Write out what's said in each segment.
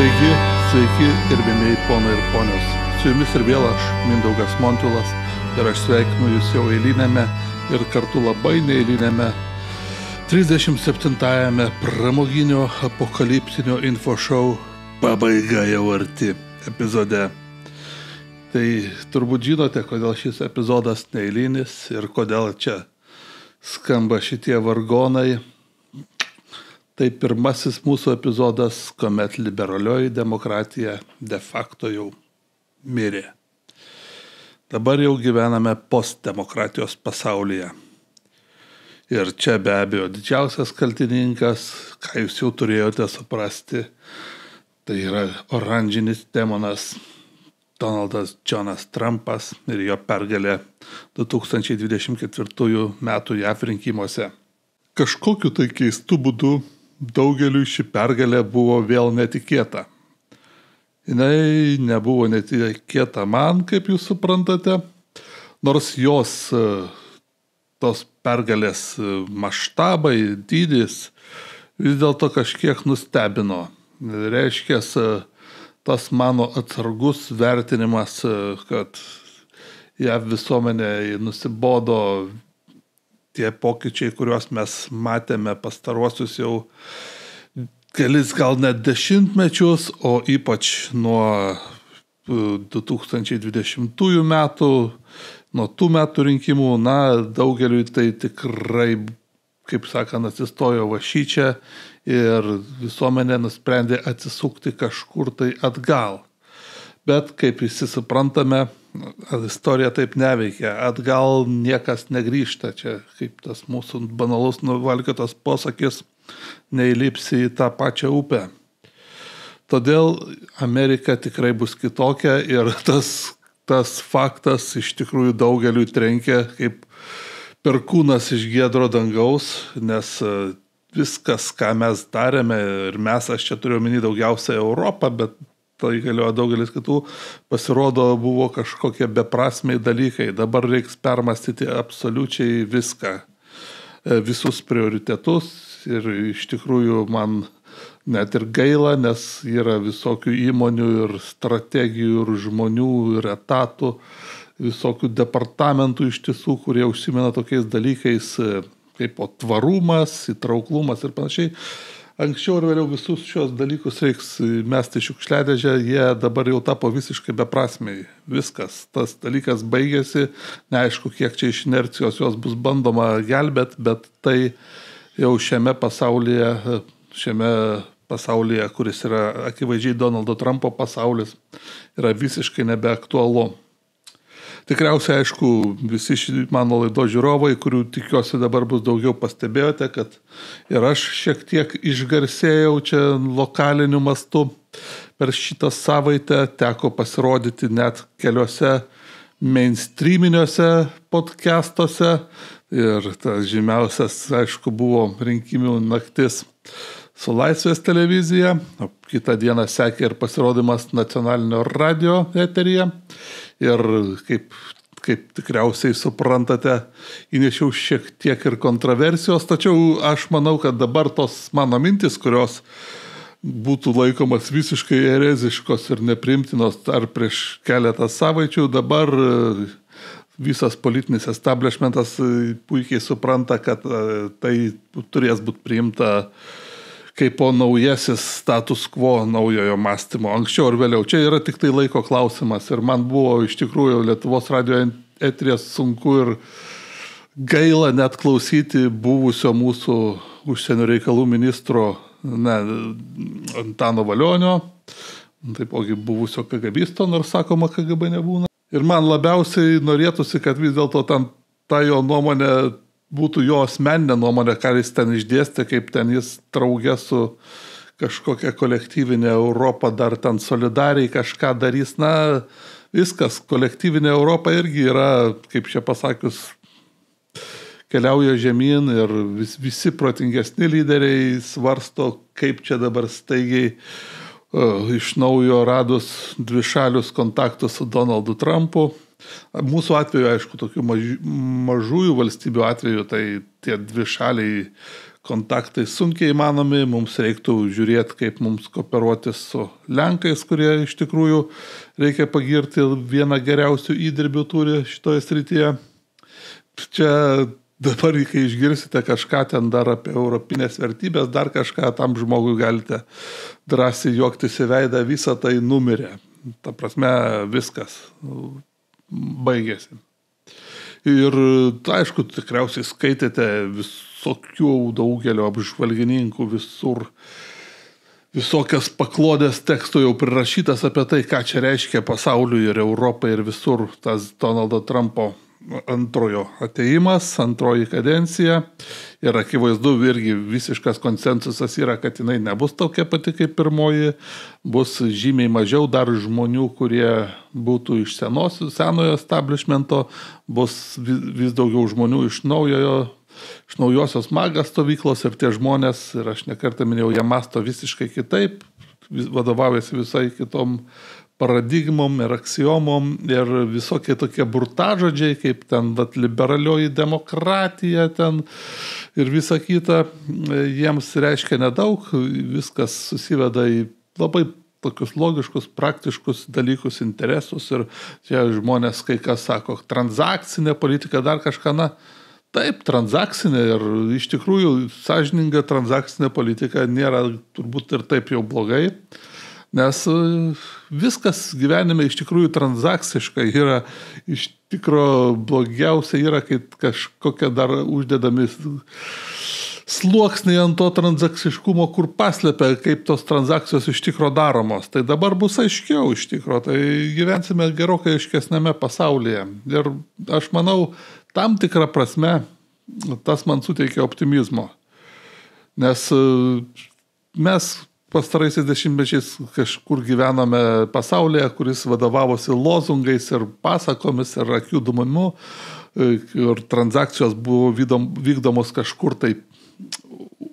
Sveiki, gerbėmiai ponai ir ponios. Su jumis ir vėl aš, Mindaugas Montulas, ir aš sveikinu jūs jau eilinėme ir kartu labai neeilinėme 37-ąjame pramoginio apokaliptinio infošou pabaiga jau arti epizode. Tai turbūt žinote, kodėl šis epizodas neeilinis ir kodėl čia skamba šitie vargonai. Tai pirmasis mūsų epizodas, kuomet liberalioji demokratija de facto jau mirė. Dabar jau gyvename postdemokratijos pasaulyje. Ir čia be abejo didžiausias kaltininkas, ką jūs jau turėjote suprasti, tai yra oranžinis demonas Donaldas Johnas Trumpas ir jo pergalė 2024 metų JAV rinkimuose. Kažkokiu tai keistu būdu daugeliui ši pergalė buvo vėl netikėta. Jinai nebuvo netikėta man, kaip jūs suprantate, nors jos tos pergalės maštabai, dydis vis dėlto kažkiek nustebino. Reiškia, tas mano atsargus vertinimas, kad JAV visuomenė nusibodo tie pokyčiai, kuriuos mes matėme pastaruosius jau kelis gal net dešimtmečius, o ypač nuo 2020 metų, nuo tų metų rinkimų, daugeliui tai tikrai, kaip sakant, atsistojo vašyčia ir visuomenė nusprendė atsisukti kažkur tai atgal. Bet kaip visi suprantame, istorija taip neveikia. Atgal niekas negrįžta. Čia kaip tas mūsų banalus nuvalkiotas posakis, neįlipsi į tą pačią upę. Todėl Amerika tikrai bus kitokia ir tas faktas iš tikrųjų daugeliui trenkia kaip perkūnas iš giedro dangaus, nes viskas, ką mes darėme, ir mes, aš čia turiu omeny daugiausia Europą, bet tai galioja daugelis kitų, pasirodo buvo kažkokie beprasmiai dalykai. Dabar reiks permastyti absoliučiai viską, visus prioritetus ir iš tikrųjų man net ir gaila, nes yra visokių įmonių ir strategijų ir žmonių ir etatų, visokių departamentų iš tiesų, kurie užsimena tokiais dalykais kaip tvarumas, įtrauklumas ir panašiai. Anksčiau ir vėliau visus šios dalykus reiks mesti šiukšliadėžę, jie dabar jau tapo visiškai beprasmiai. Viskas, tas dalykas baigėsi, neaišku, kiek čia iš inercijos jos bus bandoma gelbėti, bet tai jau šiame pasaulyje, kuris yra akivaizdžiai Donaldo Trumpo pasaulis, yra visiškai nebeaktualu. Tikriausiai, aišku, visi mano laidos žiūrovai, kurių tikiuosi dabar bus daugiau, pastebėjote, kad ir aš šiek tiek išgarsėjau čia lokaliniu mastu. Per šitą savaitę teko pasirodyti net keliose mainstreaminiuose podcastuose ir tas žymiausias, aišku, buvo rinkimų naktis su Laisvės televizija, o kitą dieną sekė ir pasirodymas nacionalinio radio eteryje. Ir kaip tikriausiai suprantate, įnešiau šiek tiek ir kontroversijos, tačiau aš manau, kad dabar tos mano mintis, kurios būtų laikomas visiškai ereziškos ir nepriimtinos ar prieš keletą savaičių, dabar visas politinis establishmentas puikiai supranta, kad tai turės būti priimta kaip po naujasis status quo naujojo mąstymo. Anksčiau ir vėliau. Čia yra tik tai laiko klausimas. Ir man buvo iš tikrųjų Lietuvos radio eteryje sunku ir gaila net klausyti buvusio mūsų užsienio reikalų ministro Antano Valionio, taipogi buvusio KGBisto, nors sakoma KGB nebūna. Ir man labiausiai norėtųsi, kad vis dėlto ta jo nuomonė būtų jo asmeninė nuomonė, ką jis ten išdėstė, kaip ten jis draugė su kažkokia kolektyvinė Europa dar ten solidariai kažką darys. Viskas, kolektyvinė Europa irgi yra, kaip čia pasakius, keliauja žemyn ir visi protingesni lyderiai svarsto, kaip čia dabar staigiai iš naujo radus dvišalius kontaktus su Donaldu Trumpu, Mūsų atveju, aišku, tokių mažųjų valstybių atveju, tai tie dvišaliai kontaktai sunkiai įmanomi, mums reiktų žiūrėti, kaip mums kooperuotis su Lenkais, kurie iš tikrųjų reikia pagirti, vieną geriausių įdirbių turi šitoje srityje. Čia dabar, kai išgirsite kažką ten dar apie europinės vertybės, dar kažką, tam žmogui galite drąsiai juoktis į veidą, visą tai numirė. Ta prasme, viskas baigėsi. Ir aišku, tikriausiai skaitėte visokių daugelio apžvalgininkų visur, visokias paklodės tekstų jau prirašytas apie tai, ką čia reiškia pasauliui ir Europai ir visur tas Donaldo Trumpo antrojo atėjimas, antroji kadencija. Ir akivaizdu irgi visiškas konsensusas yra, kad jinai nebus tokia pati kaip pirmoji, bus žymiai mažiau dar žmonių, kurie būtų iš senojo establishmento, bus vis daugiau žmonių iš naujosios magas stovyklos ir tie žmonės, ir aš nekartą minėjau, jie masto visiškai kitaip, vadovaujasi visai kitom paradigmom ir aksiomom ir visokie tokie burtažodžiai, kaip ten liberalioji demokratija ten ir visa kita, jiems reiškia nedaug, viskas susiveda į labai tokius logiškus, praktiškus dalykus, interesus ir čia žmonės kai kas sako, transakcinė politika, dar kažką, na, taip, transakcinė ir iš tikrųjų sąžininga transakcinė politika nėra turbūt ir taip jau blogai. Nes viskas gyvenime iš tikrųjų transakciškai yra, iš tikro blogiausia yra, kai kažkokie dar uždedami sluoksniai ant to transakciškumo, kur paslepia, kaip tos transakcijos iš tikro daromos. Tai dabar bus aiškiau iš tikro, tai gyvensime gerokai aiškesnėme pasaulyje. Ir aš manau, tam tikrą prasme tas man suteikia optimizmo. Nes mes pastaraisiais dešimtmečiais kažkur gyvename pasaulyje, kuris vadovavosi lozungais ir pasakomis ir akių dumimu ir transakcijos buvo vykdomos kažkur taip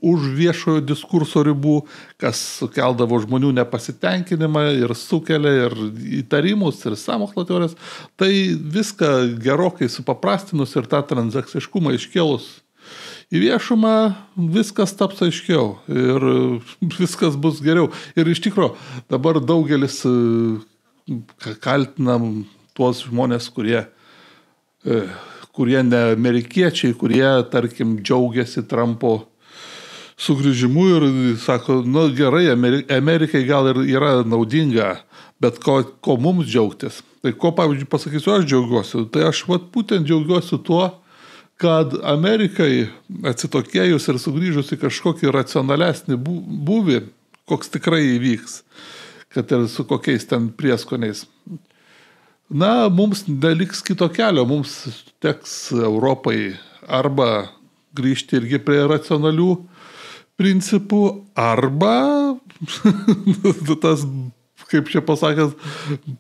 už viešojo diskurso ribų, kas sukeldavo žmonių nepasitenkinimą ir sukelia ir įtarimus ir sąmokslo teorijas. Tai viską gerokai supaprastinus ir tą transakciškumą iškėlus į viešumą, viskas taps aiškiau ir viskas bus geriau. Ir iš tikro, dabar daugelis kaltinam tuos žmonės, kurie ne amerikiečiai, kurie, tarkim, džiaugiasi Trumpo sugrįžimu ir sako, nu gerai, Amerikai gal ir yra naudinga, bet ko mums džiaugtis? Tai ko, pavyzdžiui, pasakysiu, aš džiaugiuosi? Tai aš būtent džiaugiuosi tuo, kad Amerikai atsitokėjus ir sugrįžus į kažkokį racionalesnį būvį, koks tikrai įvyks, kad ir su kokiais ten prieskoniais. Na, mums neliks kito kelio, mums teks Europai arba grįžti irgi prie racionalių principų, arba tas, kaip čia pasakęs,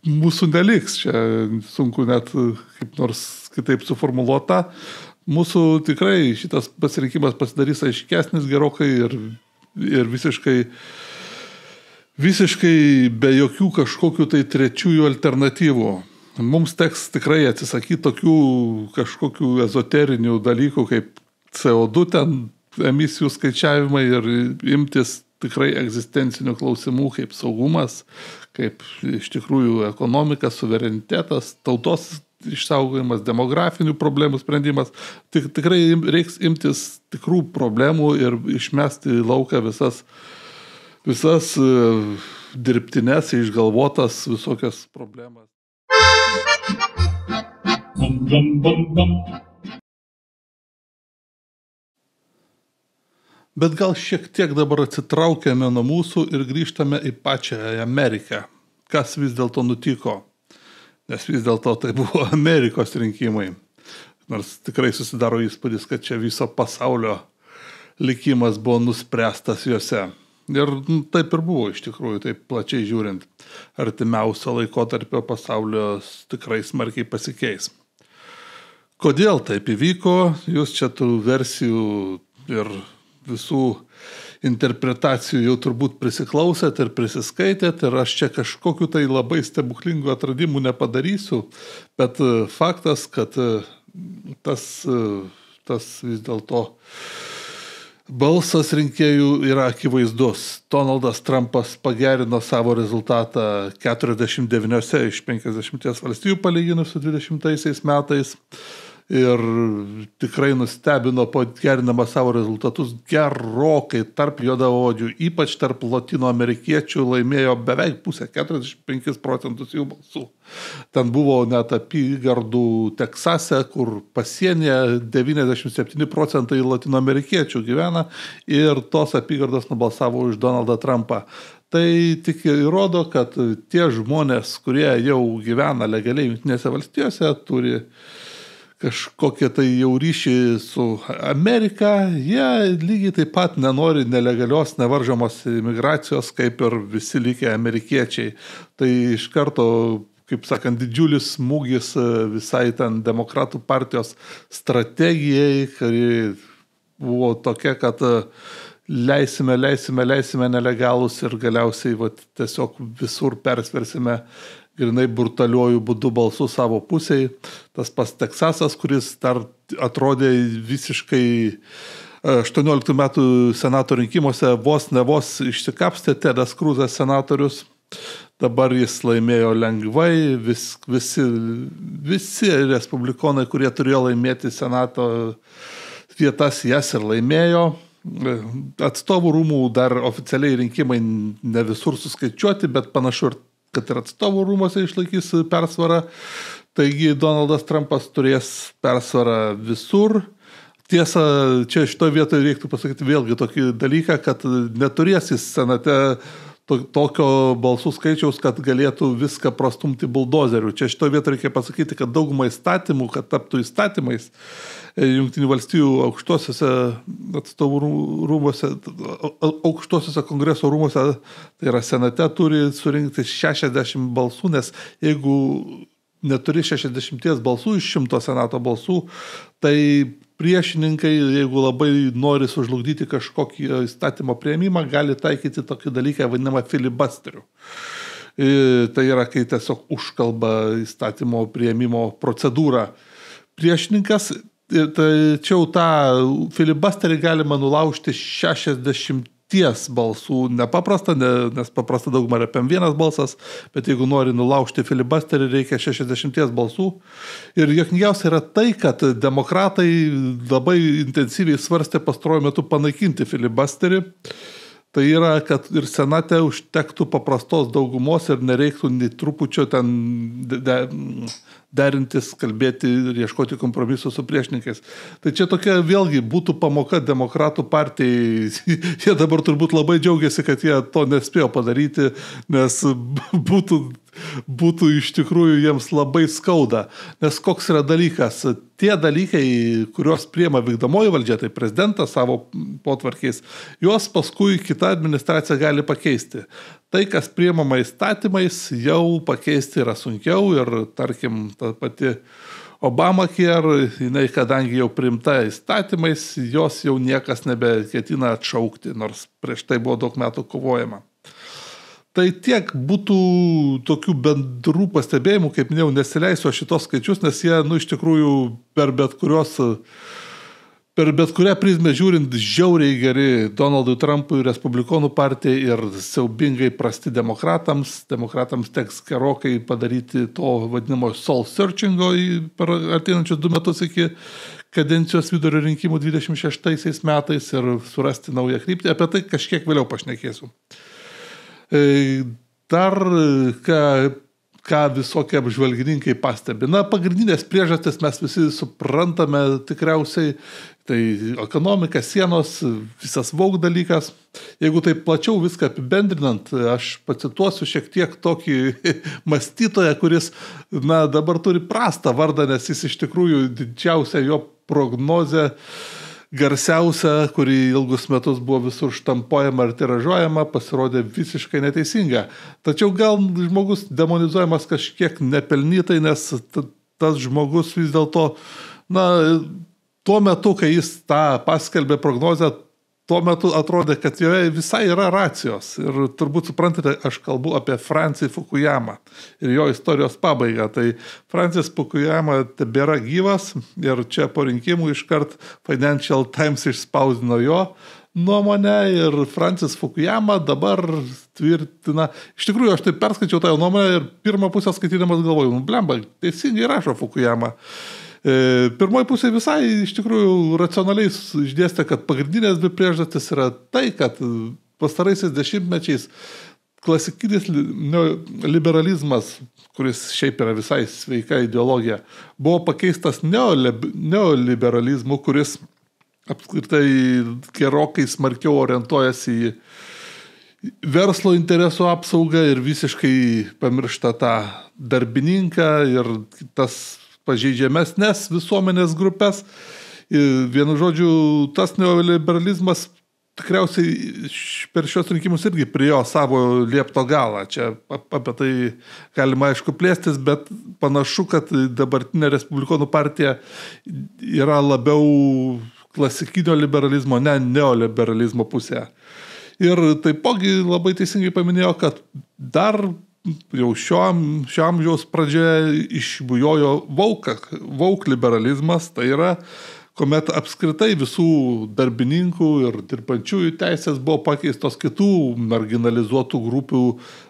mūsų neliks. Čia sunku net kaip nors kitaip suformuluota. Mūsų tikrai šitas pasirinkimas pasidarys aiškesnis gerokai ir visiškai be jokių kažkokių tai trečiųjų alternatyvų. Mums teks tikrai atsisakyti tokių kažkokių ezoterinių dalykų kaip CO2 ten emisijų skaičiavimai ir imtis tikrai egzistencinių klausimų kaip saugumas, kaip iš tikrųjų ekonomika, suverenitetas, tautos išsaugojimas, demografinių problemų sprendimas. Tikrai reiks imtis tikrų problemų ir išmesti į lauką visas dirbtines, išgalvotas visokias problemas. Bet gal šiek tiek dabar atsitraukėme nuo mūsų ir grįžtame į pačią Ameriką. Kas vis dėlto nutiko? Nes vis dėlto tai buvo Amerikos rinkimai. Nors tikrai susidaro įspūdis, kad čia viso pasaulio likimas buvo nuspręstas juose. Ir taip ir buvo iš tikrųjų, taip plačiai žiūrint. Artimiausio laikotarpio pasaulio tikrai smarkiai pasikeis. Kodėl taip įvyko? Jūs čia tų versijų ir visų interpretacijų jau turbūt prisiklausėt ir prisiskaitėt ir aš čia kažkokiu tai labai stebuklingų atradimų nepadarysiu, bet faktas, kad tas vis dėlto balsas rinkėjų yra akivaizdus. Donaldas Trumpas pagerino savo rezultatą 49 iš 50 valstijų palyginus su 20 metais ir tikrai nustebino pagerinamą savo rezultatus gerokai tarp juodaodžių, ypač tarp latino amerikiečių laimėjo beveik pusę, 45% jų balsų. Ten buvo net apygardų Teksase, kur pasienyje 97% latino amerikiečių gyvena ir tos apygardos nubalsavo už Donaldą Trumpą. Tai tik įrodo, kad tie žmonės, kurie jau gyvena legaliai Jungtinėse valstijose, turi kažkokie tai jau ryšį su Amerika, jie lygiai taip pat nenori nelegalios, nevaržomos imigracijos, kaip ir visi likę amerikiečiai. Tai iš karto, kaip sakant, didžiulis smūgis visai ten demokratų partijos strategijai, kuri buvo tokia, kad leisime nelegalus ir galiausiai tiesiog visur persversime grinai brutaliuoju būdu balsų savo pusėj. Tas pas Teksasas, kuris dar atrodė visiškai 18 metų senato rinkimuose vos išsikapstė Tedas Kruzas senatorius. Dabar jis laimėjo lengvai, visi respublikonai, kurie turėjo laimėti senato vietas, jas ir laimėjo. Atstovų rūmų dar oficialiai rinkimai ne visur suskaičiuoti, bet panašu, kad ir atstovų rūmose išlaikys persvarą. Taigi Donaldas Trumpas turės persvarą visur. Tiesa, čia šitoje vietoje reiktų pasakyti vėlgi tokį dalyką, kad neturės jis senate tokio balsų skaičiaus, kad galėtų viską prastumti buldozeriu. Čia šitoje vietoje reikia pasakyti, kad daugumą įstatymų, kad taptų įstatymais, Jungtinių valstijų aukštosiuose atstovų rūmuose, aukštosiuose kongreso rūmuose, tai yra senate, turi surinkti 60 balsų, nes jeigu neturi 60 balsų iš 100 senato balsų, tai priešininkai, jeigu labai nori sužlugdyti kažkokį įstatymo priėmimą, gali taikyti tokį dalyką vadinamą filibusteriu. Tai yra, kai tiesiog užkalba įstatymo priėmimo procedūrą priešininkas. Tačiau tą filibusterį galima nulaužti 60 balsų. Nepaprasta, nes paprasta dauguma yra 1 balsas, bet jeigu nori nulaužti filibusterį, reikia 60 balsų. Ir juokingiausia yra tai, kad demokratai labai intensyviai svarstė pastaruoju metu panaikinti filibusterį. Tai yra, kad ir senate užtektų paprastos daugumos ir nereiktų nei trupučio ten derintis, kalbėti ir ieškoti kompromisų su priešininkais. Tai čia tokia vėlgi būtų pamoka demokratų partijai. Jie dabar turbūt labai džiaugiasi, kad jie to nespėjo padaryti, nes būtų iš tikrųjų jiems labai skauda. Nes koks yra dalykas? Tie dalykai, kuriuos priema vykdomoji valdžia, tai prezidentas savo potvarkiais, juos paskui kita administracija gali pakeisti. Tai, kas priemama įstatymais, jau pakeisti yra sunkiau ir, tarkim, ta pati Obamacare, jinai, kadangi jau priimta įstatymais, jos jau niekas nebeketina atšaukti, nors prieš tai buvo daug metų kovojama. Tai tiek būtų tokių bendrų pastebėjimų, kaip minėjau, nesileisiu šitos skaičius, nes jie, iš tikrųjų, per bet kurią prizmę žiūrint žiauriai geri Donaldui Trumpui, Respublikonų partijai ir siaubingai prasti demokratams. Demokratams teks gerokai padaryti to vadinamo soul searchingo per ateinančius 2 metus iki kadencijos vidurio rinkimų 26 metais ir surasti naują kryptį. Apie tai kažkiek vėliau pašnekėsiu. Dar ką visokie apžvalgininkai pastebi. Pagrindinės priežastis mes visi suprantame tikriausiai, tai ekonomika, sienos, visas Vogue dalykas. Jeigu tai plačiau viską apibendrinant, aš pacituosiu šiek tiek tokį mąstytoją, kuris dabar turi prastą vardą, nes jis iš tikrųjų didžiausia jo prognozė, garsiausia, kuri ilgus metus buvo visur štampuojama ir tiražuojama, pasirodė visiškai neteisinga. Tačiau gal žmogus demonizuojamas kažkiek nepelnytai, nes tas žmogus vis dėlto, tuo metu, kai jis tą paskelbė prognozę, tuo metu atrodė, kad joje visai yra racijos. Ir turbūt suprantate, aš kalbu apie Francis Fukuyama ir jo istorijos pabaigą. Tai Francis Fukuyama tebėra gyvas ir čia po rinkimų iškart Financial Times išspausdino jo nuomonę ir Francis Fukuyama dabar tvirtina. Iš tikrųjų, aš taip perskaičiau tą nuomonę ir pirmą pusę skaitydamas galvoju, blemba, teisingai rašo Fukuyama. Pirmoji pusė visai iš tikrųjų racionaliai išdėstė, kad pagrindinės dvi priežastys yra tai, kad pastaraisiais dešimtmečiais klasikinis liberalizmas, kuris šiaip yra visai sveika ideologija, buvo pakeistas neoliberalizmu, kuris apskritai gerokai smarkiau orientuojasi į verslo interesų apsaugą ir visiškai pamiršta tą darbininką ir tas pažeidžiamesnės visuomenės grupės. Vienu žodžiu, tas neoliberalizmas tikriausiai per šios rinkimus irgi priėjo savo liepto galą. Čia apie tai galima aišku plėstis, bet panašu, kad dabartinė Respublikonų partija yra labiau klasikinio liberalizmo, ne neoliberalizmo pusėje. Ir taipogi labai teisingai paminėjo, kad dar jau šio amžiaus pradžioje išbujojo woke liberalizmas, tai yra, kuomet apskritai visų darbininkų ir dirbančiųjų teisės buvo pakeistos kitų marginalizuotų grupių,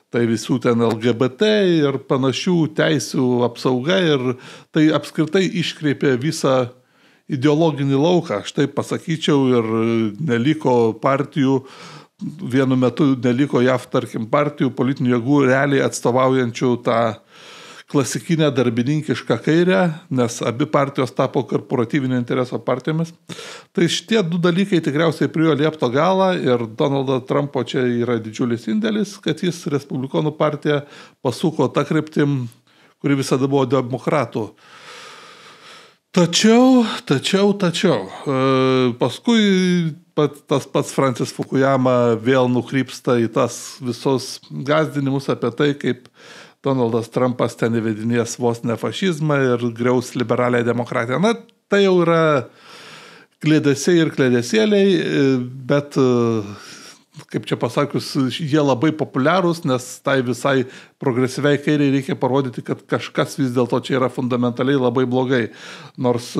tai visų ten LGBT ir panašių teisių apsauga ir tai apskritai iškreipė visą ideologinį lauką, aš taip pasakyčiau, ir neliko partijų, vienu metu neliko JAV, tarkim, partijų, politinių jėgų realiai atstovaujančių tą klasikinę darbininkišką kairę, nes abi partijos tapo korporatyvinio intereso partijomis. Tai šitie du dalykai tikriausiai priėjo liepto galą ir Donaldo Trumpo čia yra didžiulis indėlis, kad jis Respublikonų partiją pasuko tą kryptim, kuri visada buvo demokratų. Tačiau, paskui tas pats Francis Fukuyama vėl nukrypsta į tas visos gąsdinimus apie tai, kaip Donaldas Trumpas ten įvedinės vos ne fašizmą ir griaus liberalią demokratiją. Na, tai jau yra klėdesiai ir klėdesėliai, bet, kaip čia pasakius, jie labai populiarūs, nes tai visai progresyviai kairiai reikia parodyti, kad kažkas vis dėlto čia yra fundamentaliai labai blogai. Nors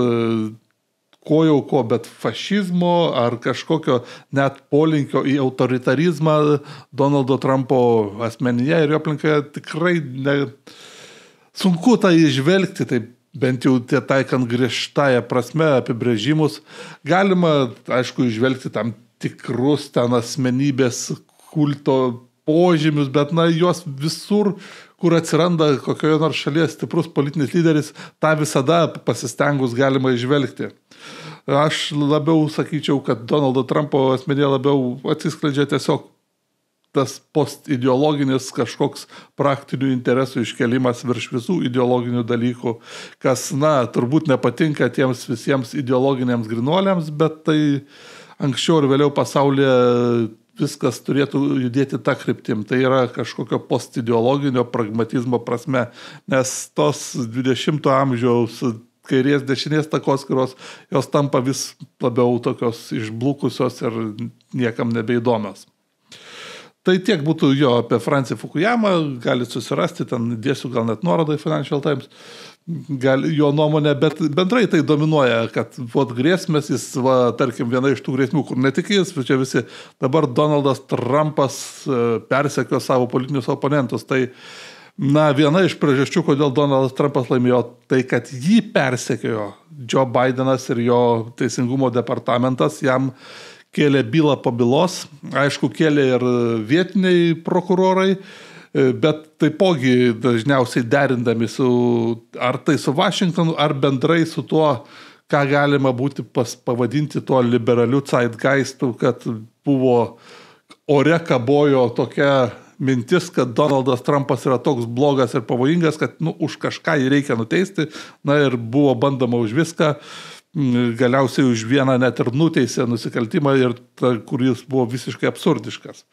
bet fašizmo ar kažkokio net polinkio į autoritarizmą Donaldo Trumpo asmenyje ir jo aplinkoje tikrai sunku tai išvelgti, tai bent jau taikant griežtąją prasme apibrėžimus. Galima, aišku, išvelgti tam tikrus ten asmenybės kulto požymius, bet juos visur, kur atsiranda kokioje nors šalies stiprus politinis lyderis, tą visada pasistengus galima išvelgti. Aš labiau sakyčiau, kad Donaldo Trumpo asmenyje labiau atsiskleidžia tiesiog tas postideologinis kažkoks praktinių interesų iškelimas virš visų ideologinių dalykų, kas, turbūt nepatinka tiems visiems ideologiniams grinuoliams, bet tai anksčiau ir vėliau pasaulyje viskas turėtų judėti tą kryptim. Tai yra kažkokio postideologinio pragmatizmo prasme, nes tos 20 amžiaus kairės dešinės takoskyros, jos tampa vis labiau tokios išblukusios ir niekam nebeįdomios. Tai tiek būtų jo apie Francis Fukuyama, galit susirasti, ten dėsiu gal net nuorodą į Financial Times, jo nuomonė, bet bendrai tai dominuoja, kad grėsmės jis, tarkim, viena iš tų grėsmių, kur netikės, čia visi dabar Donaldas Trumpas persekio savo politinius oponentus, tai viena iš priežasčių, kodėl Donaldas Trumpas laimėjo, tai kad jį persekiojo Joe Bidenas ir jo teisingumo departamentas, jam kėlė bylą po bylos, aišku, kėlė ir vietiniai prokurorai, bet taipogi dažniausiai derindami ar tai su Vašingtonu, ar bendrai su tuo, ką galima būti pavadinti tuo liberaliu zeitgeistu, kad buvo ore kabojo tokia mintis, kad Donaldas Trumpas yra toks blogas ir pavojingas, kad už kažką jį reikia nuteisti, ir buvo bandoma už viską, galiausiai už vieną net ir nuteisė nusikaltimą, ir kuris buvo visiškai absurdiškas.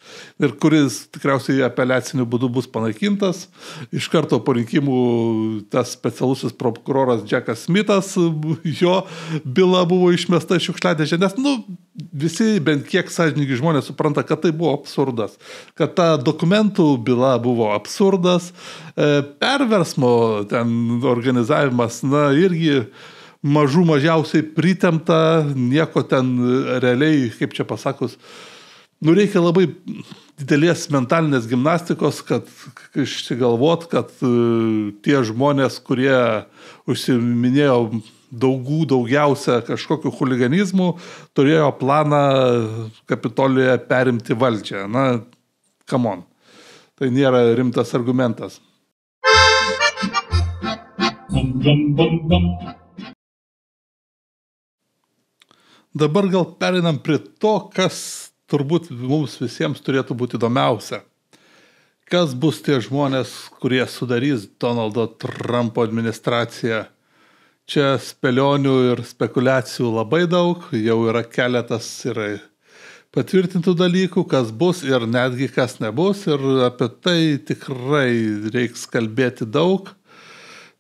Ir kuris tikriausiai apeliaciniu būdu bus panaikintas. Iš karto po rinkimų tas specialusis prokuroras Jackas Smithas, jo byla buvo išmesta iš šiukšliadėžės, nes visi bent kiek sąžiningi žmonės supranta, kad tai buvo absurdas, kad ta dokumentų byla buvo absurdas, perversmo ten organizavimas, irgi mažiausiai pritemta, nieko ten realiai, kaip čia pasakus, reikia labai didelės mentalinės gimnastikos, kad išsigalvot, kad tie žmonės, kurie užsiminėjo daugiausia kažkokiu chuliganizmu, turėjo planą Kapitolijoje perimti valdžią. Come on. Tai nėra rimtas argumentas. Dabar gal perinam prie to, kas turbūt mums visiems turėtų būti įdomiausia. Kas bus tie žmonės, kurie sudarys Donaldo Trumpo administraciją? Čia spėlionių ir spekulacijų labai daug, jau yra keletas patvirtintų dalykų, kas bus ir netgi kas nebus, ir apie tai tikrai reiks kalbėti daug,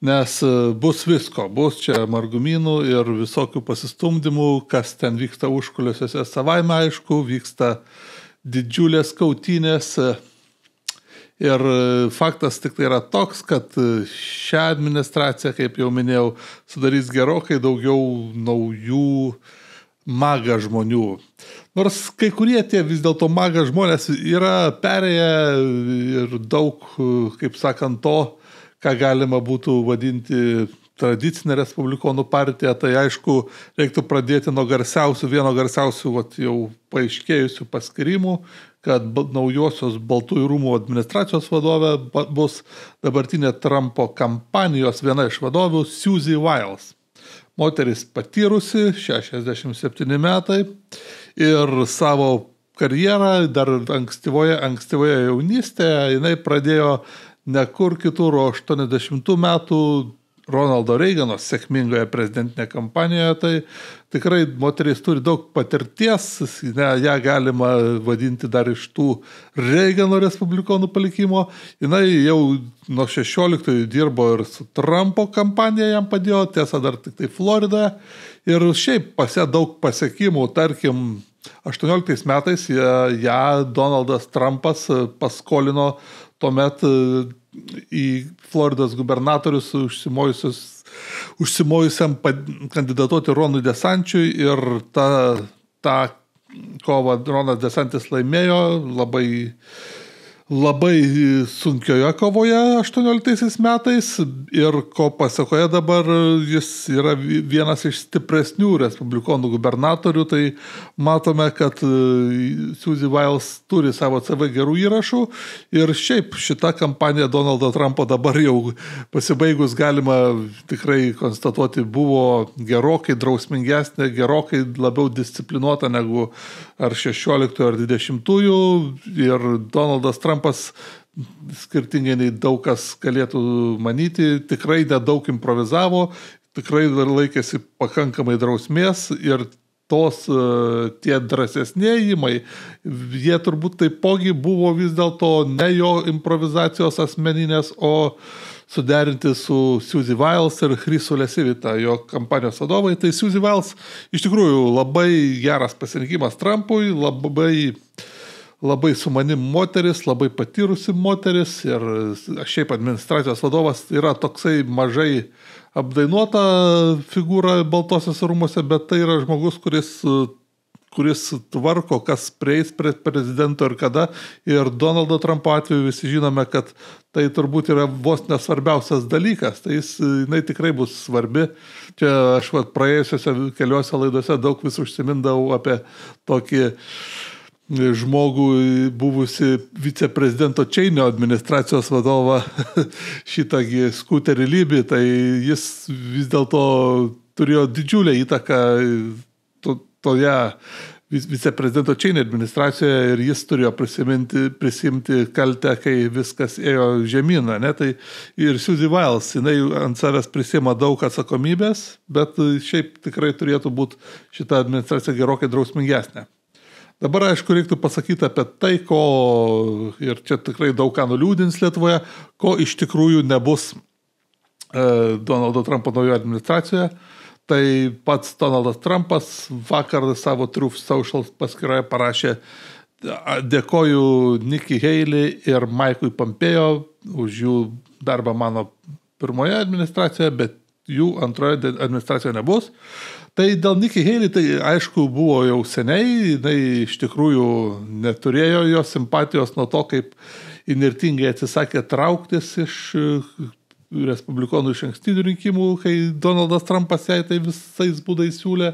nes bus visko, bus čia margumynų ir visokių pasistumdymų, kas ten vyksta užkulisiuose savaime aišku, vyksta didžiulės kautynės. Ir faktas tik tai yra toks, kad šią administraciją, kaip jau minėjau, sudarys gerokai daugiau naujų maga žmonių. Nors kai kurie tie vis dėlto maga žmonės yra perėję ir daug, kaip sakant, to, ką galima būtų vadinti tradicinė Respublikonų partija, tai aišku, reiktų pradėti nuo vieno garsiausių jau paaiškėjusių paskirimų, kad naujosios Baltųjų rūmų administracijos vadovė bus dabartinė Trumpo kampanijos viena iš vadovių Suzy Wiles. Moteris patyrusi, 67 metai ir savo karjerą dar ankstyvoje jaunystėje jinai pradėjo ne kur kitur, o 80 metų Ronaldo Reigano sėkmingoje prezidentinėje kampanijoje, tai tikrai moteris turi daug patirties, ją galima vadinti dar iš tų Reigano respublikonų palikimo. Jinai jau nuo 16 dirbo ir su Trumpo kampanija jam padėjo, tiesa dar tik tai Floridoje. Ir šiaip pasė daug pasiekimų, tarkim, 18 metais ją Donaldas Trumpas paskolino tuomet į Floridos gubernatorius užsimojusiam kandidatuoti Ronui DeSančiui ir tą kovą Ronas DeSantis laimėjo labai sunkioje kovoje 18 metais ir ko pasakoje dabar jis yra vienas iš stipresnių respublikonų gubernatorių, tai matome, kad Suzy Wiles turi savo CV gerų įrašų ir šiaip šita kampanija Donaldo Trumpo dabar jau pasibaigus galima tikrai konstatuoti buvo gerokai drausmingesnė, gerokai labiau disciplinuota negu ar 16 ar 20-ųjų ir Donaldas Trumpas, skirtingai nei daug kas galėtų manyti, tikrai nedaug improvizavo, tikrai dar laikėsi pakankamai drausmės ir tie drąsesni ėjimai, jie turbūt taipogi buvo vis dėlto ne jo improvizacijos asmeninės, o suderinti su Suzy Wiles ir Chrisu Lesivita, jo kampanijos vadovai. Tai Suzy Wiles iš tikrųjų labai geras pasirinkimas Trumpui, labai sumani moteris, labai patyrusi moteris ir šiaip administracijos vadovas yra toksai mažai apdainuota figūra Baltosiuose rūmuose, bet tai yra žmogus, kuris tvarko, kas prieis prie prezidento ir kada. Ir Donaldo Trumpo atveju visi žinome, kad tai turbūt yra vos nesvarbiausias dalykas. Tai jinai tikrai bus svarbi. Čia aš praėjusiuose keliuose laidose daug vis užsimindavau apie tokį žmogų buvusi viceprezidento Čeinio administracijos vadovą šitągi Scooterį Libby, tai jis vis dėlto turėjo didžiulę įtaką toje viceprezidento Čeinio administracijoje ir jis turėjo prisimti kaltę, kai viskas ėjo žemyn, ne? Tai ir Suzy Wiles, jinai ant savęs prisima daug atsakomybės, bet šiaip tikrai turėtų būti šita administracija gerokai drausmingesnė. Dabar, aišku, reiktų pasakyti apie tai, ir čia tikrai daug ką nuliūdins Lietuvoje, ko iš tikrųjų nebus Donaldo Trumpo naujoje administracijoje. Tai pats Donaldas Trumpas vakar savo Truth Social paskyroje parašė: dėkoju Nikki Haley ir Mike'ui Pompeo už jų darbą mano pirmoje administracijoje, bet jų antroje administracijoje nebus. Tai dėl Nikki Haley, tai aišku, buvo jau seniai, jinai iš tikrųjų neturėjo jos simpatijos nuo to, kaip įnirtingai atsisakė trauktis iš respublikonų išankstinių rinkimų, kai Donaldas Trumpas jai tai visais būdais siūlė,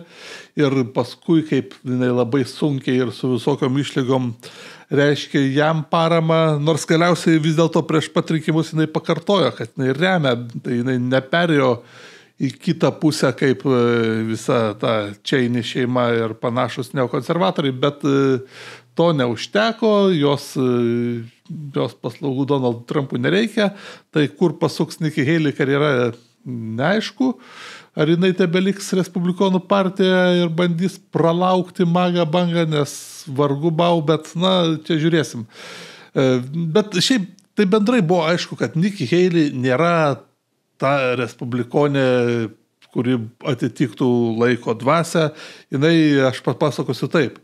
ir paskui, kaip jinai labai sunkiai ir su visokiom išlygom reiškia jam paramą, nors galiausiai vis dėlto prieš pat rinkimus jinai pakartojo, kad jinai remia, tai jinai neperėjo į kitą pusę kaip visa ta Cheney šeima ir panašus neokonservatoriai, bet to neužteko, jos paslaugų Donald Trumpui nereikia, tai kur pasuks Nikki Haley karjera neaišku, ar jinai tebeliks Respublikonų partijoje ir bandys pralaukti MAGA bangą, nes vargu bau, bet čia žiūrėsim. Bet šiaip tai bendrai buvo aišku, kad Nikki Haley nėra ta respublikonė, kuri atitiktų laiko dvasią. Jinai, aš papasakosiu taip,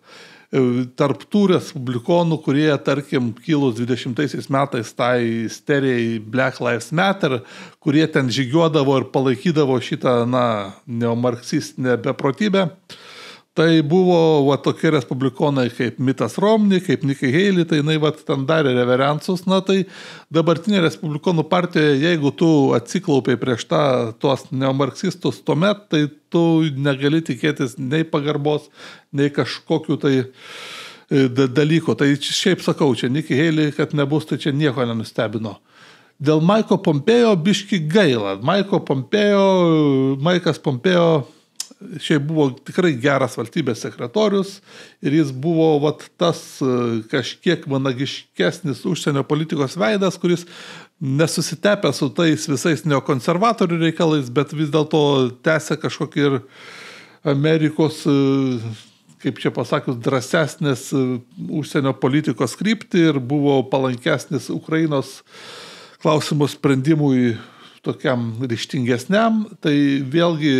tarp tų respublikonų, kurie, tarkim, kilus 20 metais tai isterijai Black Lives Matter, kurie ten žygiuodavo ir palaikydavo šitą, neomarksistinę beprotybę, tai buvo tokie respublikonai kaip Mittas Romney, kaip Nikki Haley, tai jinai ten darė reverensus, tai dabartinė respublikonų partijoje, jeigu tu atsiklaupiai prieš tuos neomarksistus tuomet, tai tu negali tikėtis nei pagarbos, nei kažkokių tai dalykų. Tai šiaip sakau, čia Nikki Haley, kad nebus, tai čia nieko nenustebino. Dėl Mike'o Pompeo biški gaila. Mike'as Pompeo šiaip buvo tikrai geras valstybės sekretorius ir jis buvo tas kažkiek managiškesnis užsienio politikos veidas, kuris nesusitepė su tais visais neokonservatorių reikalais, bet vis dėlto tęsė kažkokį ir Amerikos, kaip čia pasakius, drąsesnės užsienio politikos kryptį ir buvo palankesnis Ukrainos klausimų sprendimui tokiam ryžtingesniam. Tai vėlgi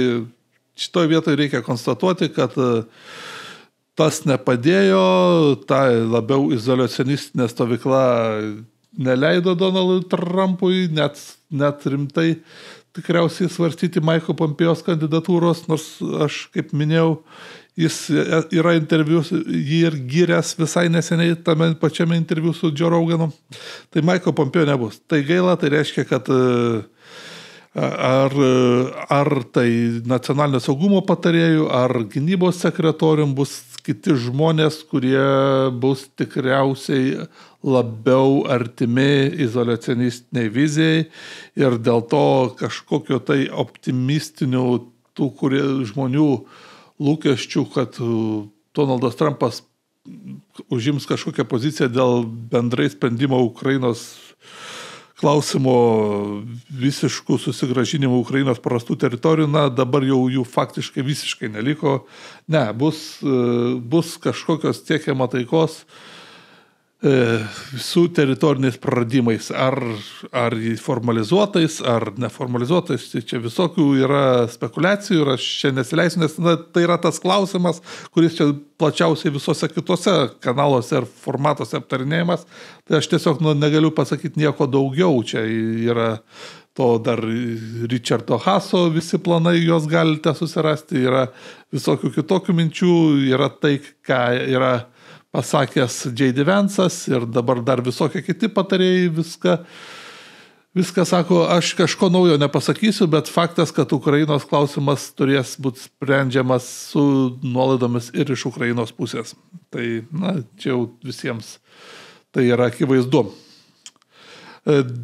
šitoje vietoje reikia konstatuoti, kad tas nepadėjo, ta labiau izoliacionistinė stovykla neleido Donaldui Trumpui net rimtai tikriausiai svarstyti Mike'o Pompeos kandidatūros, nors aš, kaip minėjau, jis yra jį ir gyręs visai neseniai tame pačiame interviu su Joe Roganu. Tai Mike'o Pompeo nebus. Tai gaila, tai reiškia, kad ar tai nacionalinio saugumo patarėjų, ar gynybos sekretorium bus kiti žmonės, kurie bus tikriausiai labiau artimi izoliacionistiniai vizijai ir dėl to kažkokio tai optimistinių tų žmonių lūkesčių, kad Donaldas Trumpas užims kažkokią poziciją dėl bendrai sprendimo Ukrainos klausimo visiškų susigražinimų Ukrainos prarastų teritorijų, dabar jau jų faktiškai visiškai neliko. Ne, bus kažkokios siekiama taikos su teritoriniais praradimais, ar formalizuotais, ar neformalizuotais. Čia visokių yra spekulacijų ir aš čia nesileisiu, nes tai yra tas klausimas, kuris čia plačiausiai visose kitose kanaluose ir formatuose aptarinėjimas. Tai aš tiesiog negaliu pasakyti nieko daugiau. Čia yra to dar Richardo Hasso visi planai, jos galite susirasti, yra visokių kitokių minčių, yra tai, ką yra pasakęs J.D. Vance'as ir dabar dar visokie kiti patarėjai viską sako, aš kažko naujo nepasakysiu, bet faktas, kad Ukrainos klausimas turės būti sprendžiamas su nuolaidomis ir iš Ukrainos pusės. Tai, čia jau visiems tai yra akivaizdu.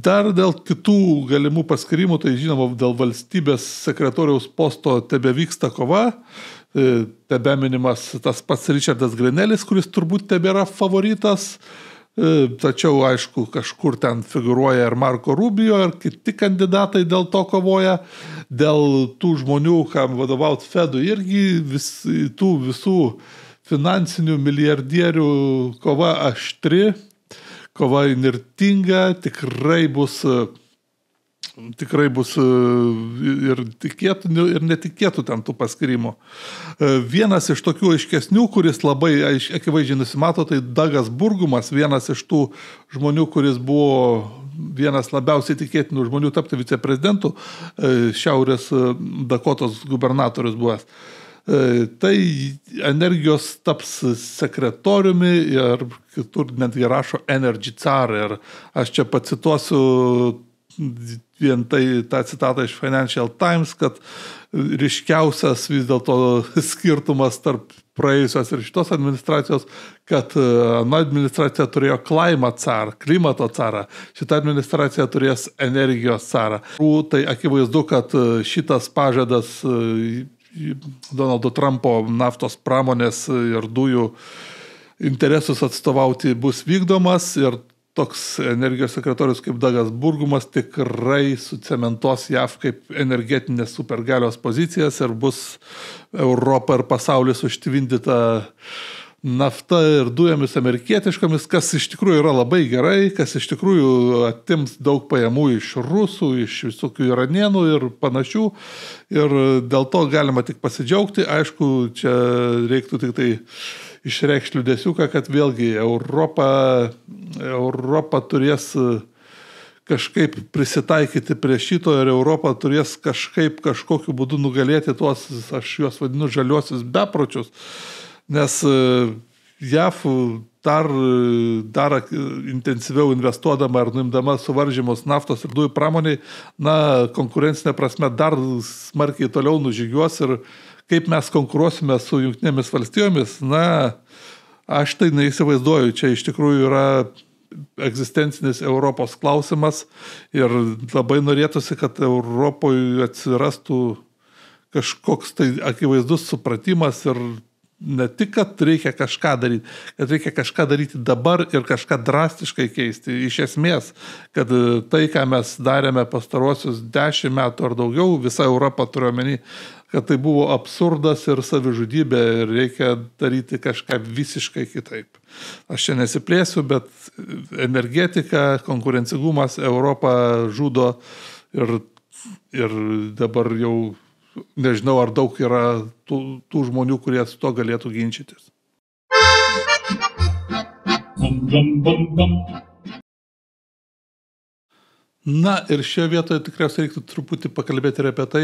Dar dėl kitų galimų paskirimų, tai žinoma, dėl valstybės sekretoriaus posto tebevyksta kova. Tebeminimas tas pats Richardas Grenelis, kuris turbūt tebėra favoritas, tačiau aišku, kažkur ten figuruoja ir Marco Rubio, ir kiti kandidatai dėl to kovoja. Dėl tų žmonių, kam vadovaut Fedui, irgi tų visų finansinių milijardierių kova aštri, kova įnirtinga, tikrai bus tikrai bus ir tikėtų, ir netikėtų ten tų paskirimų. Vienas iš tokių aiškesnių, kuris labai akivaizdžiai nusimato, tai Dougas Burgumas, vienas iš tų žmonių, kuris buvo vienas labiausiai tikėtinų žmonių tapti viceprezidentu, Šiaurės Dakotos gubernatorius buvęs. Tai energijos taps sekretoriumi ir kitur netgi rašo Energy Tsar. Ir aš čia pacituosiu vien tą citatą iš Financial Times, kad ryškiausias vis dėlto skirtumas tarp praėjusios ir šitos administracijos, kad ana administracija turėjo klimato carą, šita administracija turės energijos carą. Tai akivaizdu, kad šitas pažadas Donaldo Trumpo naftos pramonės ir dujų interesus atstovauti bus vykdomas ir toks energijos sekretorius kaip Dougas Burgumas tikrai sucementos JAV kaip energetinės supergalios pozicijas ir bus Europa ir pasaulis užtvindyta nafta ir dujomis amerikietiškomis, kas iš tikrųjų yra labai gerai, kas iš tikrųjų atims daug pajamų iš rusų, iš visokių iranienų ir panašių. Ir dėl to galima tik pasidžiaugti. Aišku, čia reiktų tik tai išreikšti liūdėsiuką, kad vėlgi Europa turės kažkaip prisitaikyti prie šito ir Europa turės kažkokiu būdu nugalėti tuos, aš juos vadinu, žaliuosius bepročius. Nes JAV dar intensyviau investuodama ir nuimdama suvaržymus naftos ir dujų pramoniai, konkurencinė prasme dar smarkiai toliau nužygiuos ir kaip mes konkuruosime su Jungtinėmis valstijomis, aš tai neįsivaizduoju. Čia iš tikrųjų yra egzistencinis Europos klausimas ir labai norėtųsi, kad Europoje atsirastų kažkoks tai akivaizdus supratimas ir ne tik, kad reikia kažką daryti, kad reikia kažką daryti dabar ir kažką drastiškai keisti. Iš esmės, kad tai, ką mes darėme pastaruosius 10 metų ar daugiau, visa Europa turiu omeny, kad tai buvo absurdas ir savižudybė ir reikia daryti kažką visiškai kitaip. Aš čia nesiplėsiu, bet energetika, konkurencigumas Europą žudo ir dabar jau nežinau, ar daug yra tų žmonių, kurie su to galėtų ginčytis. Ir šioje vietoje tikriausiai reiktų truputį pakalbėti ir apie tai,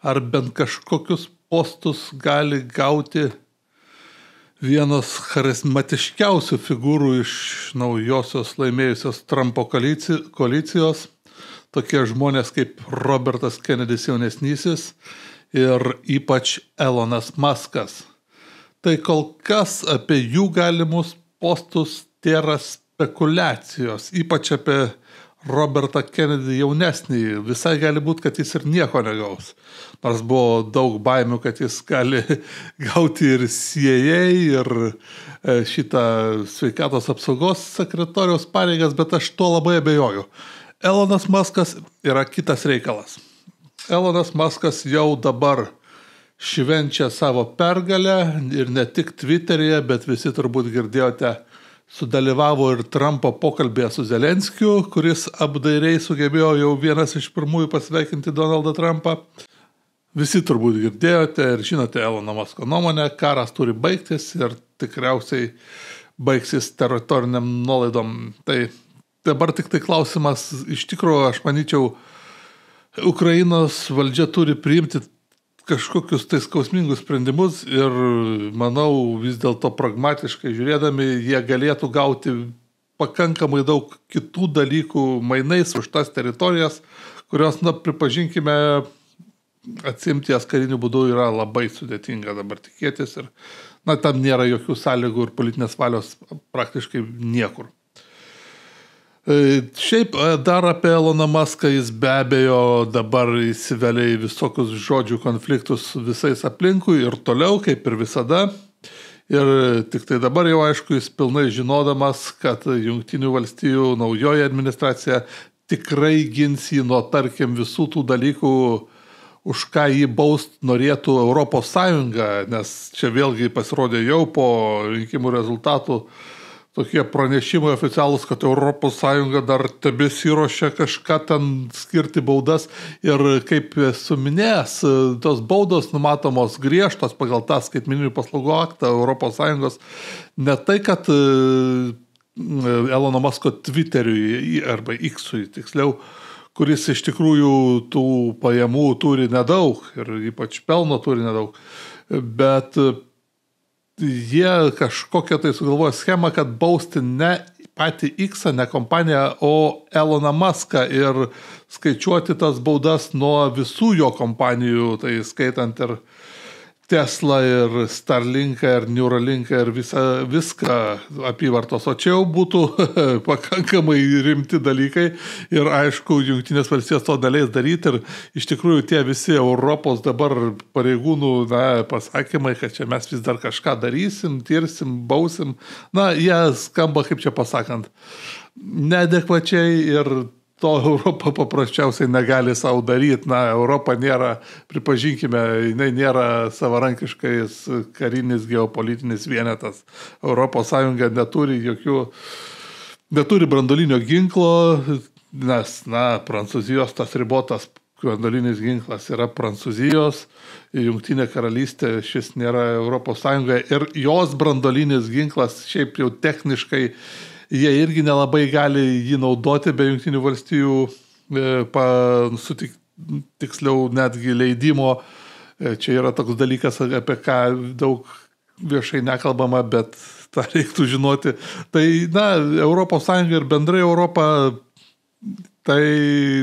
ar bent kažkokius postus gali gauti vienas charizmatiškiausių figūrų iš naujosios laimėjusios Trumpo koalicijos, tokie žmonės kaip Robertas Kennedys jaunesnysis ir ypač Elonas Muskas. Tai kol kas apie jų galimus postus tėra spekulacijos, ypač apie Robertą Kennedy jaunesnį. Visai gali būti, kad jis ir nieko negaus. Nors buvo daug baimių, kad jis gali gauti ir CIA, ir šitą sveikatos apsaugos sekretoriaus pareigas, bet aš to labai abejoju. Elonas Muskas yra kitas reikalas. Elonas Muskas jau dabar švenčia savo pergalę ir ne tik Twitteryje, bet visi turbūt girdėjote, sudalyvavo ir Trumpo pokalbėje su Zelenskiu, kuris apdairiai sugebėjo jau vienas iš pirmųjų pasveikinti Donaldą Trumpą. Visi turbūt girdėjote ir žinote Elono Musko nuomonę, karas turi baigtis ir tikriausiai baigsis teritoriniam nuolaidom. Tai dabar tik tai klausimas, iš tikrųjų, aš manyčiau, Ukrainos valdžia turi priimti kažkokius tai skausmingus sprendimus ir manau vis dėlto pragmatiškai žiūrėdami jie galėtų gauti pakankamai daug kitų dalykų mainais už tas teritorijas, kurios, pripažinkime, atsimti jas kariniu būdu yra labai sudėtinga dabar tikėtis ir tam nėra jokių sąlygų ir politinės valios praktiškai niekur. Šiaip dar apie Eloną Muską, jis be abejo dabar įsivelia į visokius žodžių konfliktus visais aplinkui ir toliau, kaip ir visada. Ir tik tai dabar jau aišku, jis pilnai žinodamas, kad Jungtinių valstijų naujoji administracija tikrai gins jį nuo, tarkim, visų tų dalykų, už ką jį baust norėtų Europos Sąjunga, nes čia vėlgi pasirodė jau po rinkimų rezultatų tokie pranešimai oficialūs, kad ES dar tebesiruošia kažką ten skirti baudas ir kaip suminės, tos baudos numatomos griežtos pagal tą skaitmeninių paslaugų aktą ES, ne tai, kad Elono Musko Twitteriui arba X-ui tiksliau, kuris iš tikrųjų tų pajamų turi nedaug ir ypač pelno turi nedaug, bet jie kažkokią tai sugalvoja schemą, kad bausti ne patį X-ą, ne kompaniją, o Eloną Muską ir skaičiuoti tas baudas nuo visų jo kompanijų, tai skaitant ir Tesla, ir Starlinką, ir Neuralinką, ir viską apyvartos. O čia jau būtų pakankamai rimti dalykai ir aišku, Jungtinės valstijos to neleis daryti ir iš tikrųjų tie visi Europos dabar pareigūnų pasakymai, kad čia mes vis dar kažką darysim, tirsim, bausim, jie skamba, kaip čia pasakant, neadekvačiai ir to Europa paprasčiausiai negali savo daryti. Europa nėra, pripažinkime, jinai nėra savarankiškais karinis geopolitinis vienetas. Europos Sąjunga neturi branduolinio ginklo, nes, Prancūzijos tas ribotas branduolinis ginklas yra Prancūzijos, Jungtinė karalystė šis nėra Europos Sąjunga ir jos branduolinis ginklas šiaip jau techniškai jie irgi nelabai gali jį naudoti be Jungtinių valstijų tiksliau netgi leidimo. Čia yra toks dalykas, apie ką daug viešai nekalbama, bet tą reiktų žinoti. Tai, Europos Sąjunga ir bendrai Europa tai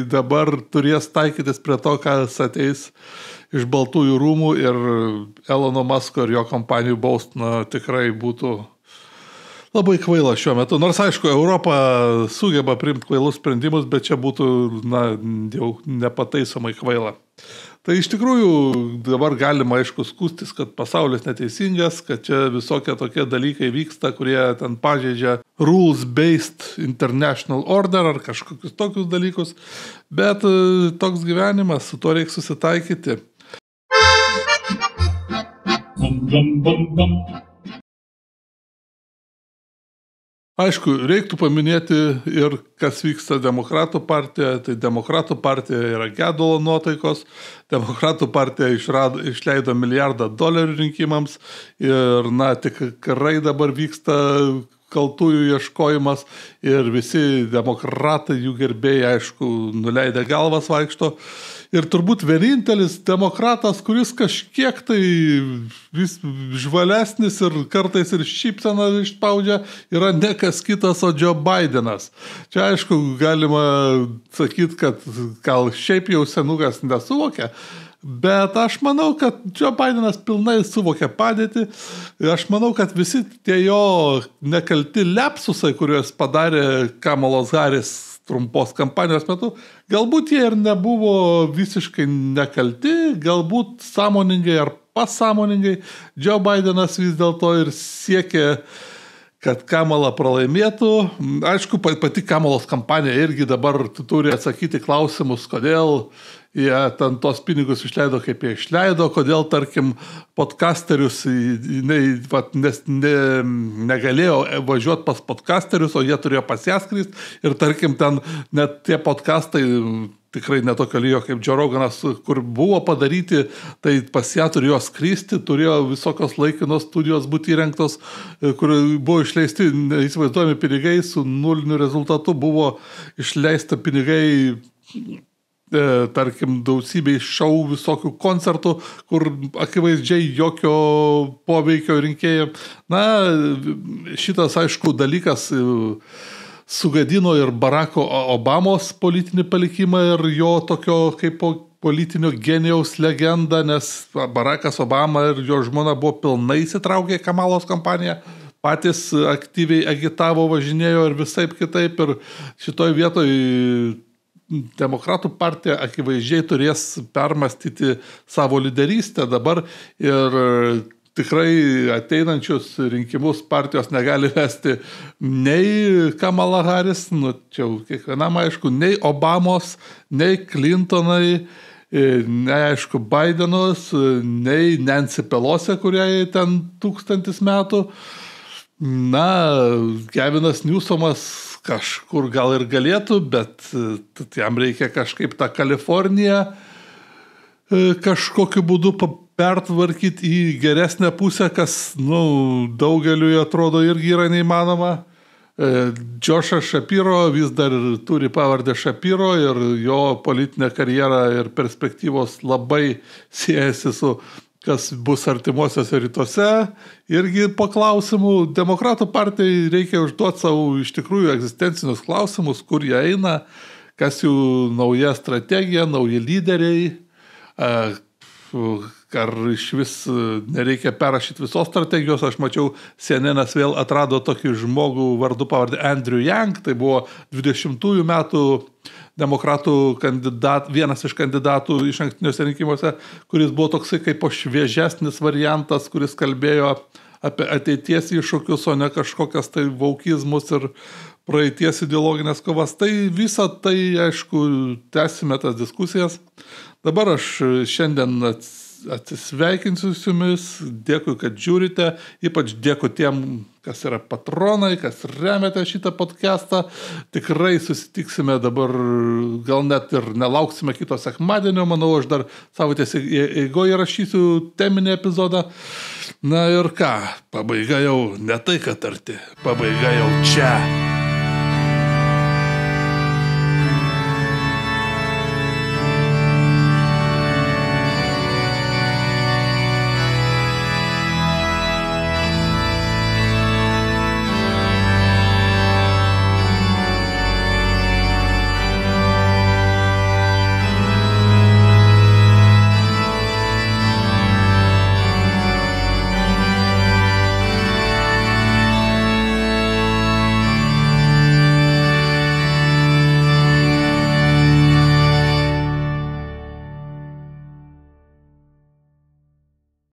dabar turės taikytis prie to, kas ateis iš Baltųjų rūmų ir Elono Musko ir jo kompanijų baust, tikrai būtų labai kvaila šiuo metu. Nors, aišku, Europa sugeba priimti kvailus sprendimus, bet čia būtų, jau nepataisomai kvaila. Tai iš tikrųjų dabar galima, aišku, skųstis, kad pasaulis neteisingas, kad čia visokie tokie dalykai vyksta, kurie ten pažeidžia rules-based international order ar kažkokius tokius dalykus, bet toks gyvenimas, su to reikia susitaikyti. Aišku, reiktų paminėti ir kas vyksta Demokratų partijoje. Tai Demokratų partija yra gedulo nuotaikos. Demokratų partija išleido $1 milijardą rinkimams ir, tikrai dabar vyksta kaltųjų ieškojimas ir visi demokratai, jų gerbėjai, aišku, nuleidę galvas vaikšto. Ir turbūt vienintelis demokratas, kuris kažkiek tai vis žvalesnis ir kartais ir šypseną išspaudžia, yra ne kas kitas, o Joe Bidenas. Čia, aišku, galima sakyti, kad gal šiaip jau senukas nesuvokia, bet aš manau, kad Joe Bidenas pilnai suvokia padėtį. Aš manau, kad visi tie jo nekalti lepsusai, kuriuos padarė Kamalos Harris trumpos kampanijos metu, galbūt jie ir nebuvo visiškai nekalti, galbūt sąmoningai ar pasąmoningai. Joe Bidenas vis dėlto ir siekė, kad Kamala pralaimėtų. Aišku, pati Kamalos kampanija irgi dabar turi atsakyti klausimus, kodėl jie ten tos pinigus išleido, kaip jie išleido, kodėl, tarkim, podcasterius negalėjo važiuoti pas podcasterius, o jie turėjo pas ją skristi ir, tarkim, ten net tie podcastai tikrai netokio lygio kaip Joe Roganas, kur buvo padaryti, tai pas ją turėjo skristi, turėjo visokios laikinos studijos būti įrengtos, kur buvo išleisti neįsivaizduojami pinigai, su nuliniu rezultatu buvo išleista pinigai, tarkim, dausybei šou, visokių koncertų, kur akivaizdžiai jokio poveikio rinkėjų. Šitas, aišku, dalykas sugadino ir Baracko Obamos politinį palikimą ir jo tokio kaip politinio genijaus legendą, nes Barackas Obama ir jo žmona buvo pilnai įsitraukę į Kamalos kampaniją, patys aktyviai agitavo, važinėjo ir visaip kitaip, ir šitoj vietoj Demokratų partija akivaizdžiai turės permastyti savo lyderystę dabar ir tikrai ateinančius rinkimus partijos negali vesti nei Kamala Harris, čia kiekvienam aišku, nei Obamos, nei Clintonai, nei aišku Bidenos, nei Nancy Pelosi, kuriai ten 1000 metų. Na, Kevinas Newsomas kažkur gal ir galėtų, bet jam reikia kažkaip tą Kaliforniją kažkokiu būdu pertvarkyti į geresnę pusę, kas, daugeliui atrodo irgi yra neįmanoma. Džošas Šapiro vis dar turi pavardę Šapiro ir jo politinė karjera ir perspektyvos labai siejasi su kas bus artimuosiuose rytuose. Irgi po klausimų Demokratų partijai reikia užduoti savo iš tikrųjų egzistencinius klausimus, kur jie eina, kas jų nauja strategija, nauji lyderiai, ar iš vis nereikia perrašyti visos strategijos. Aš mačiau, CNN'as vėl atrado tokį žmogų vardu pavardę Andrew Yang, tai buvo 20 metų Demokratų vienas iš kandidatų iš ankstiniuose rinkimuose, kuris buvo toksai kaip šviežesnis variantas, kuris kalbėjo apie ateities iššūkius, o ne kažkokias tai vaukizmus ir praeities ideologinės kovas. Tai visą tai, aišku, tęsime tas diskusijas. Dabar aš šiandien atsisveikinsiu su jumis, dėkui, kad žiūrite, ypač dėkui tiem, kas yra patronai, kas remiate šitą podcastą. Tikrai susitiksime dabar, gal net ir nelauksime kito sekmadienio, manau, aš dar savaitės eigoje rašysiu teminį epizodą. Na ir ką, pabaiga jau ne tai, kad arti, pabaiga jau čia.